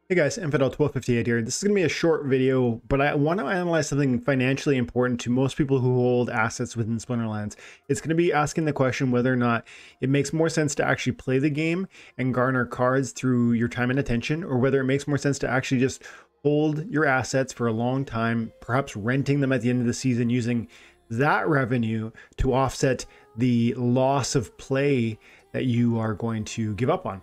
Hey guys, Infidel1258 here. This is going to be a short video, but I want to analyze something financially important to most people who hold assets within Splinterlands. It's going to be asking the question whether or not it makes more sense to actually play the game and garner cards through your time and attention, or whether it makes more sense to actually just hold your assets for a long time, perhaps renting them at the end of the season, using that revenue to offset the loss of play that you are going to give up on.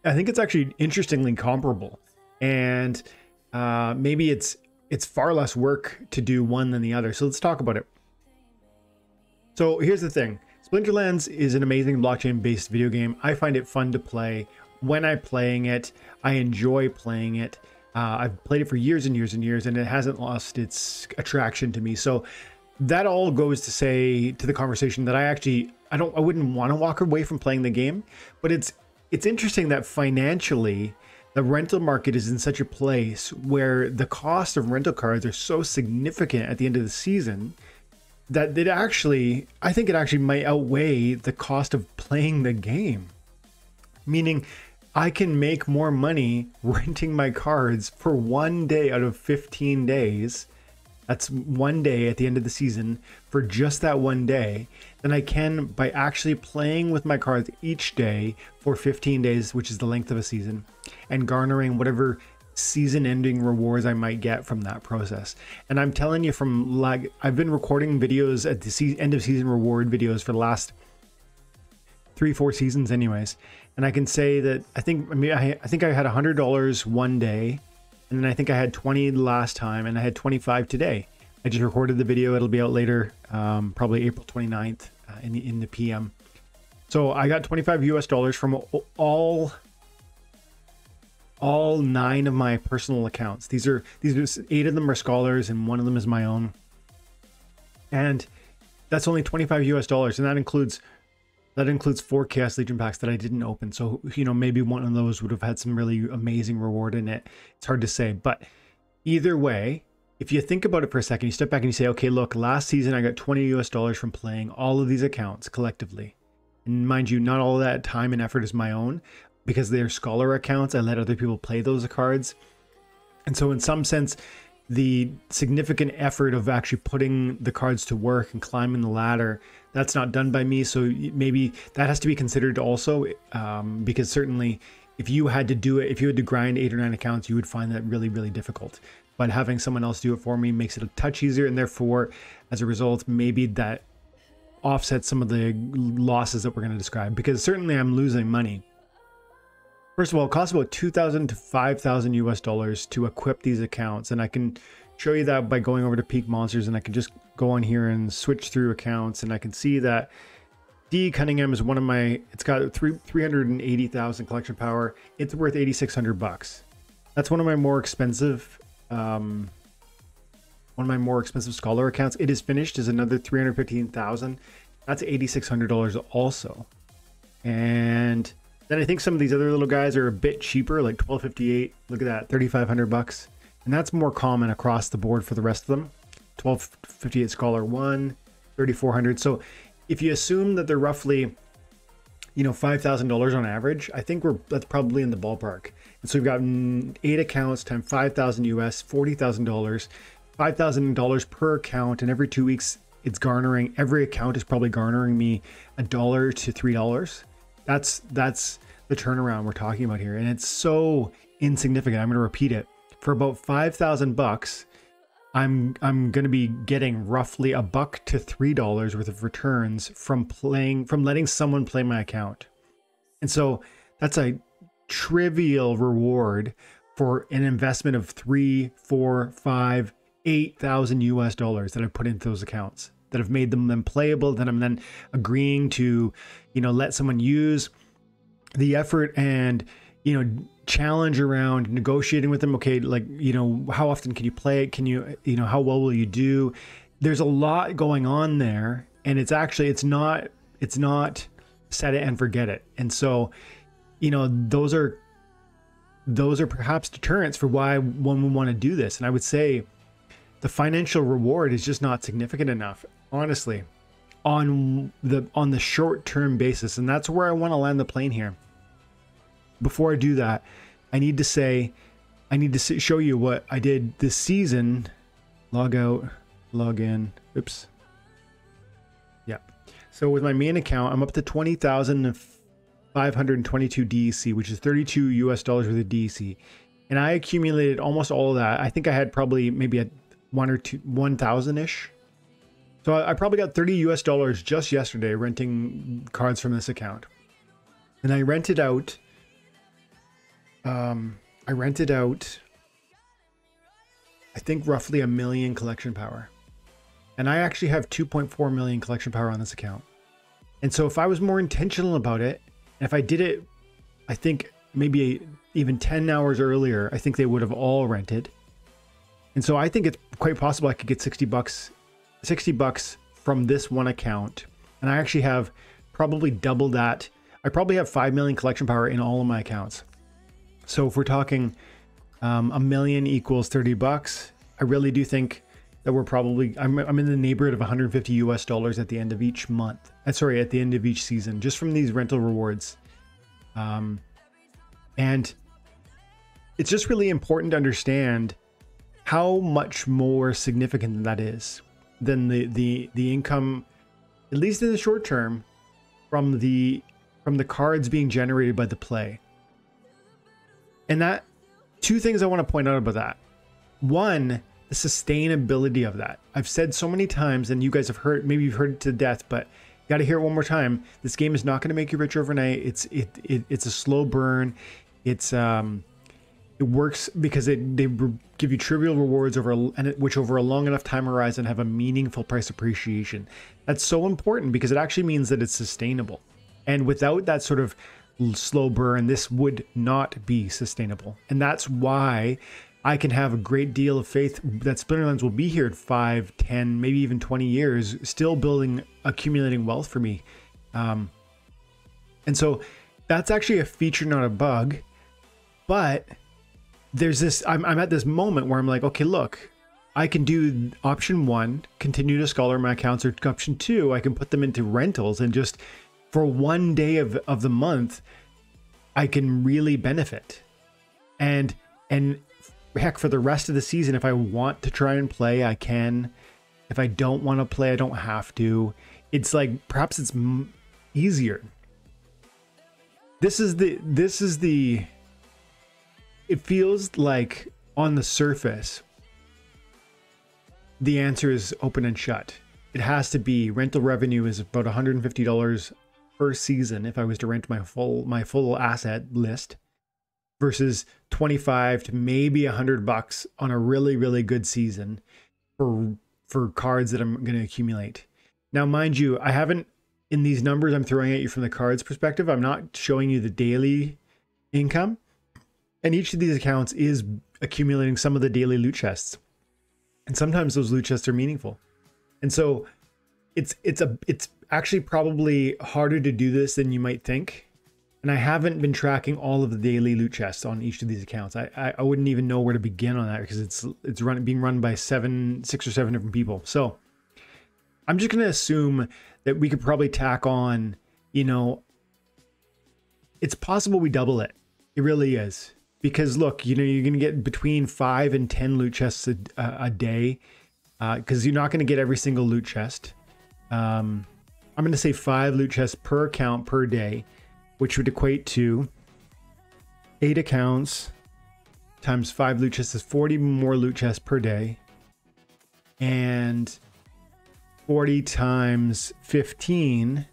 I think it's actually interestingly comparable, and maybe it's far less work to do one than the other. So let's talk about it. So here's the thing. Splinterlands is an amazing blockchain-based video game. I find it fun to play. When I'm playing it, I enjoy playing it. I've played it for years and years and years, and it hasn't lost its attraction to me. So that all goes to say to the conversation that I wouldn't want to walk away from playing the game, but it's interesting that financially, the rental market is in such a place where the cost of rental cards are so significant at the end of the season that I think it actually might outweigh the cost of playing the game. Meaning, I can make more money renting my cards for one day out of 15 days. That's one day at the end of the season for just that one day, than I can by actually playing with my cards each day for 15 days, which is the length of a season, and garnering whatever season ending rewards I might get from that process. And I'm telling you, I've been recording videos at the end of season reward videos for the last 3-4 seasons anyways. And I can say that I think I had $100 one day, and then I think I had 20 last time, and I had 25 today. I just recorded the video. It'll be out later, probably April 29th in the PM. So I got $25 from all 9 of my personal accounts. These are 8 of them are scholars, and 1 of them is my own. And that's only $25, and that includes 4 Chaos Legion packs that I didn't open. So, maybe one of those would have had some really amazing reward in it. It's hard to say. But either way, if you think about it for a second, you step back and you say, okay, look, last season I got $20 from playing all of these accounts collectively. And mind you, not all of that time and effort is my own, because they're scholar accounts. I let other people play those cards. And so in some sense, the significant effort of actually putting the cards to work and climbing the ladder, that's not done by me. So maybe that has to be considered also, because certainly if you had to do it, if you had to grind 8 or 9 accounts, you would find that really, really difficult. But having someone else do it for me makes it a touch easier. And therefore, as a result, maybe that offsets some of the losses that we're going to describe, because certainly I'm losing money. First of all, it costs about $2,000 to $5,000 to equip these accounts. And I can show you that by going over to Peak Monsters, and I can just go on here and switch through accounts. And I can see that D Cunningham is one of my, it's got 380,000 collection power. It's worth 8,600 bucks. That's one of my more expensive, scholar accounts. It is finished is another 315,000. That's $8,600 also. And then I think some of these other little guys are a bit cheaper, like 1258. Look at that, 3,500 bucks. And that's more common across the board for the rest of them. 1258 Scholar 1, 3,400. So if you assume that they're roughly, $5,000 on average, I think that's probably in the ballpark. And so we've got 8 accounts times 5,000 US, $40,000, $5,000 per account, and every 2 weeks it's garnering. Every account is probably garnering me $1 to $3. That's the turnaround we're talking about here, and it's so insignificant. I'm going to repeat it. For about 5,000 bucks, I'm going to be getting roughly $1 to $3 worth of returns from letting someone play my account. And so that's a trivial reward for an investment of $3,000, $4,000, $5,000, $8,000 that I put into those accounts, that have made them playable, that I'm then agreeing to, let someone use the effort and, challenge around negotiating with them. Okay, how often can you play it? Can you, how well will you do? There's a lot going on there, and it's not set it and forget it. And so, those are perhaps deterrents for why one would want to do this. And I would say the financial reward is just not significant enough, honestly, on the short-term basis. And that's where I want to land the plane here. Before I do that, I need to show you what I did this season. Log out, log in. Oops. Yeah. So with my main account, I'm up to 20,522 DEC, which is 32 US dollars worth of DEC. And I accumulated almost all of that. I think I had probably maybe a 1,000-ish. So I probably got 30 US dollars just yesterday renting cards from this account. And I rented out, I think roughly 1 million collection power. And I actually have 2.4 million collection power on this account. And so if I was more intentional about it, and if I did it, I think maybe even 10 hours earlier, I think they would have all rented. And so I think it's quite possible I could get 60 bucks from this one account. And I actually have probably double that. I probably have 5 million collection power in all of my accounts. So if we're talking 1 million equals 30 bucks, I really do think that we're probably, I'm in the neighborhood of 150 US dollars at the end of each month. Sorry, at the end of each season, just from these rental rewards. And it's just really important to understand how much more significant that is than the income, at least in the short term, from the cards being generated by the play. And that, two things I want to point out about that. One, the sustainability of that. I've said so many times, and you guys have heard, maybe you've heard it to death, but you got to hear it one more time. This game is not going to make you rich overnight. It's a slow burn. It works because they give you trivial rewards which over a long enough time horizon have a meaningful price appreciation. That's so important because it actually means that it's sustainable. And without that sort of slow burn, this would not be sustainable. And that's why I can have a great deal of faith that Splinterlands will be here at 5, 10, maybe even 20 years, still accumulating wealth for me. And so that's actually a feature, not a bug. But there's this, I'm at this moment where I'm like, okay, look, I can do option 1, continue to scholar my accounts, or option 2, I can put them into rentals, and just for one day of the month, I can really benefit. And heck, for the rest of the season, if I want to try and play, I can. If I don't want to play, I don't have to. It's like, perhaps it's easier. It feels like on the surface, the answer is open and shut. It has to be, rental revenue is about $150 per season if I was to rent my full asset list, versus 25 to maybe $100 on a really, really good season for cards that I'm going to accumulate. Now, mind you, I haven't, in these numbers I'm throwing at you from the cards perspective, I'm not showing you the daily income. And each of these accounts is accumulating some of the daily loot chests. And sometimes those loot chests are meaningful. And so it's actually probably harder to do this than you might think. And I haven't been tracking all of the daily loot chests on each of these accounts. I wouldn't even know where to begin on that because it's being run by 6 or 7 different people. So I'm just going to assume that we could probably tack on, it's possible we double it. It really is. Because look, you're going to get between 5 and 10 loot chests a day, because you're not going to get every single loot chest. I'm going to say 5 loot chests per account per day, which would equate to 8 accounts times 5 loot chests is 40 more loot chests per day, and 40 times 15,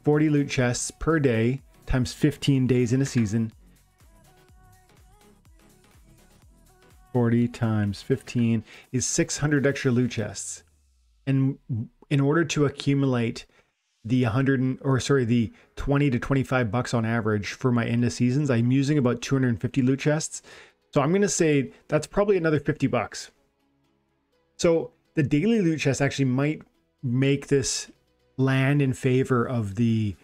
40 loot chests per day times 15 days in a season. 40 times 15 is 600 extra loot chests. And in order to accumulate the 20 to 25 bucks on average for my end of seasons, I'm using about 250 loot chests. So I'm going to say that's probably another 50 bucks. So the daily loot chest actually might make this land in favor of the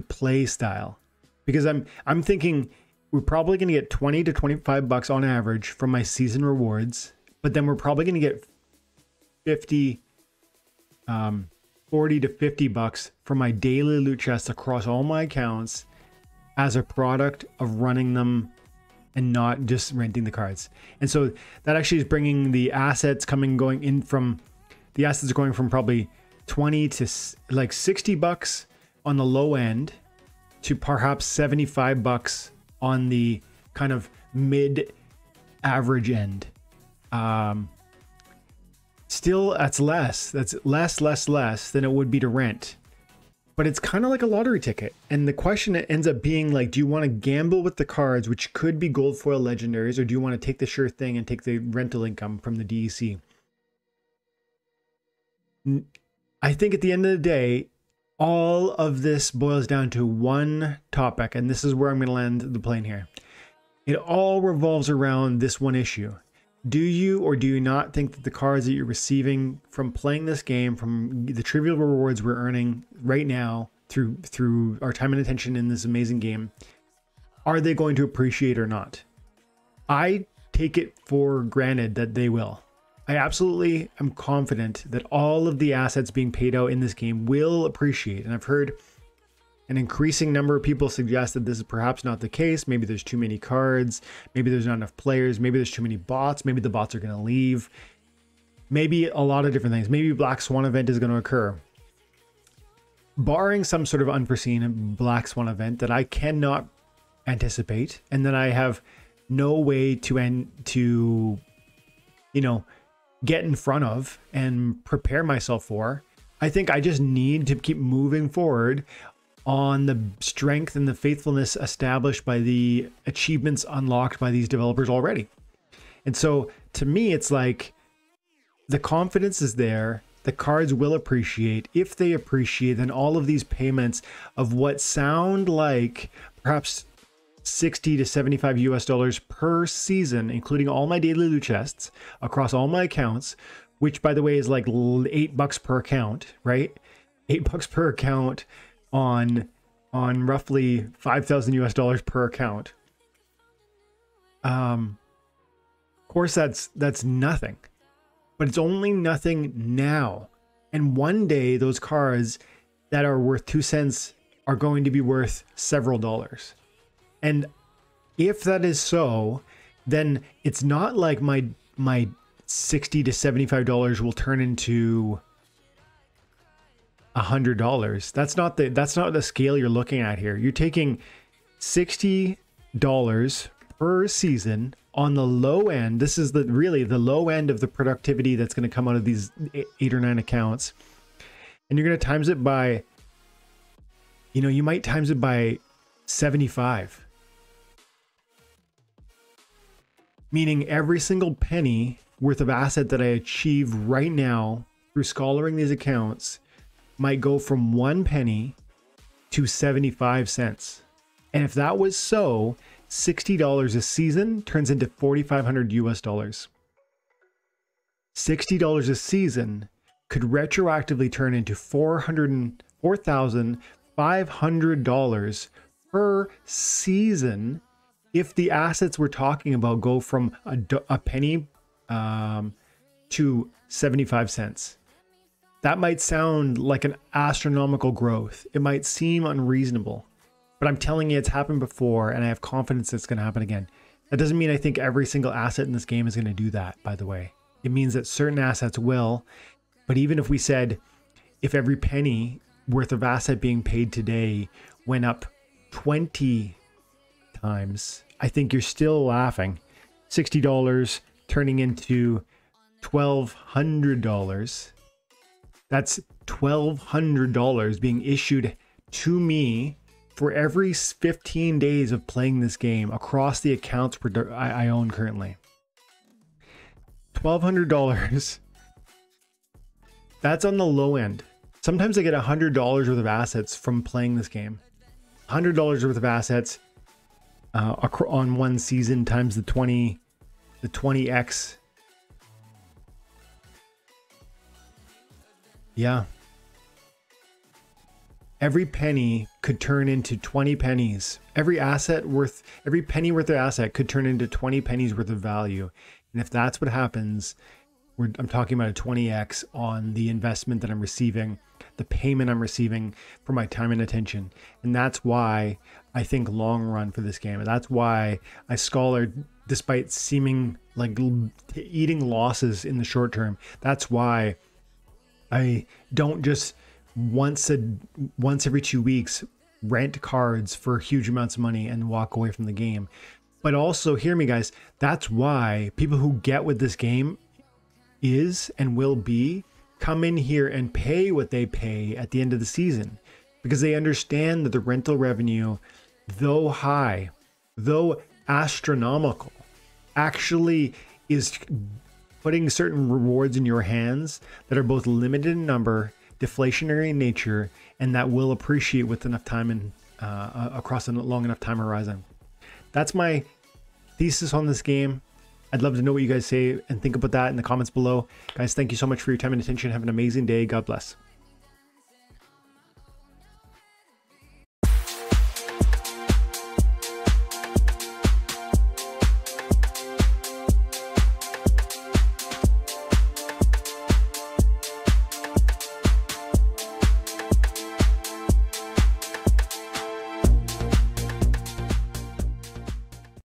play style, because I'm thinking we're probably going to get 20 to 25 bucks on average from my season rewards, but then we're probably going to get 40 to 50 bucks from my daily loot chests across all my accounts. as a product of running them and not just renting the cards. And so that actually is bringing the assets going in from, the assets are going from probably 20 to like $60 on the low end to perhaps $75 on the kind of mid average end. Still, that's less than it would be to rent. But it's kind of like a lottery ticket. And the question ends up being like, do you want to gamble with the cards, which could be gold foil legendaries, or do you want to take the sure thing and take the rental income from the DEC? I think at the end of the day, all of this boils down to one topic, and this is where I'm going to land the plane here. It all revolves around this one issue. Do you or do you not think that the cards that you're receiving from playing this game, from the trivial rewards we're earning right now through our time and attention in this amazing game, are they going to appreciate or not? I take it for granted that they will. I absolutely am confident that all of the assets being paid out in this game will appreciate. And I've heard an increasing number of people suggest that this is perhaps not the case. Maybe there's too many cards. Maybe there's not enough players. Maybe there's too many bots. Maybe the bots are going to leave. Maybe a lot of different things. Maybe Black Swan event is going to occur. Barring some sort of unforeseen Black Swan event that I cannot anticipate and that I have no way to get in front of and prepare myself for, I think I just need to keep moving forward on the strength and the faithfulness established by the achievements unlocked by these developers already. And so to me, it's like the confidence is there. The cards will appreciate. If they appreciate, then all of these payments of what sound like perhaps 60 to 75 US dollars per season, including all my daily loot chests across all my accounts, which by the way is like $8 per account, right? $8 per account on roughly 5,000 US dollars per account. Of course that's nothing, but it's only nothing now. And one day those cards that are worth 2 cents are going to be worth several dollars. And if that is so, then it's not like my $60 to $75 will turn into $100. That's not the scale you're looking at here. You're taking $60 per season on the low end. This is really the low end of the productivity that's going to come out of these 8 or 9 accounts. And you're going to times it by, you might times it by 75. Meaning every single penny worth of asset that I achieve right now through scholaring these accounts might go from 1 penny to 75 cents. And if that was so, $60 a season turns into 4,500 US dollars. $60 a season could retroactively turn into $4,500 per season if the assets we're talking about go from a penny to 75 cents. That might sound like an astronomical growth. It might seem unreasonable, but I'm telling you it's happened before and I have confidence it's going to happen again. That doesn't mean I think every single asset in this game is going to do that, by the way. It means that certain assets will, but even if we said if every penny worth of asset being paid today went up 20 times, I think you're still laughing. $60 turning into $1,200. That's $1,200 being issued to me for every 15 days of playing this game across the accounts I own currently. $1,200. That's on the low end. Sometimes I get $100 worth of assets from playing this game. $100 worth of assets on one season times the 20x. Yeah. Every penny could turn into 20 pennies. Every penny worth of asset could turn into 20 pennies worth of value. And if that's what happens, I'm talking about a 20x on the investment that I'm receiving. the payment I'm receiving for my time and attention. And that's why I think long run for this game. And that's why I scholar despite seeming like eating losses in the short term. That's why I don't just once every 2 weeks rent cards for huge amounts of money and walk away from the game. But also, hear me guys, that's why people who get what this game is and will be come in here and pay what they pay at the end of the season, because they understand that the rental revenue, though high, though astronomical, actually is putting certain rewards in your hands that are both limited in number, deflationary in nature, and that will appreciate with enough time and across a long enough time horizon. That's my thesis on this game. I'd love to know what you guys say and think about that in the comments below. Guys, thank you so much for your time and attention. Have an amazing day. God bless.